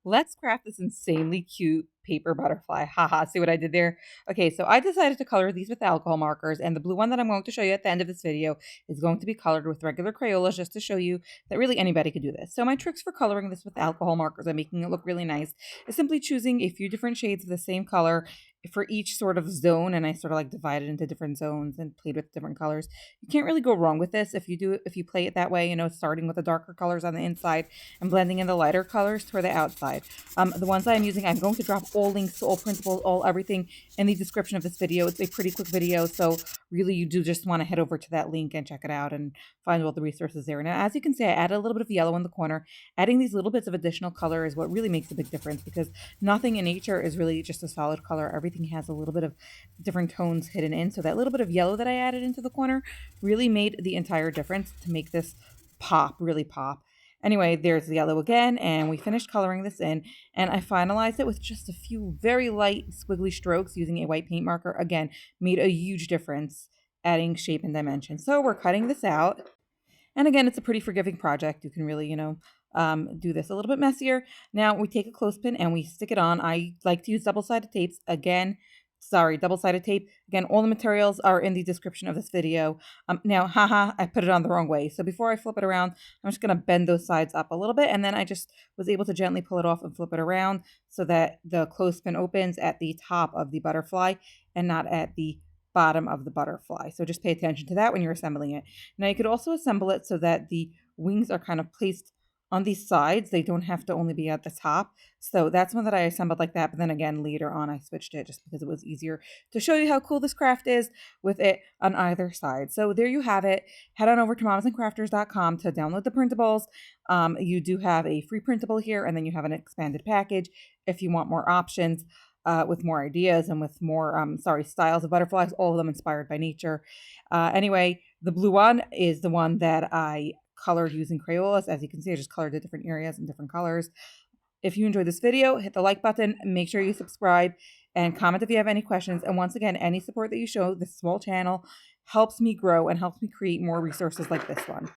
Let's craft this insanely cute paper butterfly. Haha, see what I did there? Okay, so I decided to color these with alcohol markers, and the blue one that I'm going to show you at the end of this video is going to be colored with regular Crayolas just to show you that really anybody could do this. So my tricks for coloring this with alcohol markers and making it look really nice is simply choosing a few different shades of the same color for each sort of zone, and I sort of like divided into different zones and played with different colors. You can't really go wrong with this if you play it that way, starting with the darker colors on the inside and blending in the lighter colors toward the outside. The ones I'm using, I'm going to drop all links to all principles, all everything in the description of this video. It's a pretty quick video, so really you do just want to head over to that link and check it out and find all the resources there. Now, as you can see, I added a little bit of yellow in the corner. Adding these little bits of additional color is what really makes a big difference because nothing in nature is really just a solid color. Everything has a little bit of different tones hidden in. So that little bit of yellow that I added into the corner really made the entire difference to make this pop, really pop. Anyway, there's the yellow again, and we finished coloring this in, and I finalized it with just a few very light squiggly strokes using a white paint marker. Again, made a huge difference adding shape and dimension. So we're cutting this out. And again, it's a pretty forgiving project. You can really, do this a little bit messier. Now we take a clothespin and we stick it on. I like to use double-sided tapes. Double-sided tape. Again, all the materials are in the description of this video. Now, haha, I put it on the wrong way. So before I flip it around, I'm just going to bend those sides up a little bit. And then I just was able to gently pull it off and flip it around so that the clothespin opens at the top of the butterfly and not at the bottom of the butterfly. So just pay attention to that when you're assembling it. Now you could also assemble it so that the wings are kind of placed on these sides. They don't have to only be at the top. So that's one that I assembled like that. But then again, later on, I switched it just because it was easier to show you how cool this craft is with it on either side. So there you have it. Head on over to momsandcrafters.com to download the printables. You do have a free printable here, and then you have an expanded package if you want more options with more ideas and with more, styles of butterflies, all of them inspired by nature. Anyway, the blue one is the one that I colored using Crayolas. As you can see, I just colored the different areas in different colors. If you enjoyed this video, hit the like button, make sure you subscribe, and comment if you have any questions. And once again, any support that you show this small channel helps me grow and helps me create more resources like this one.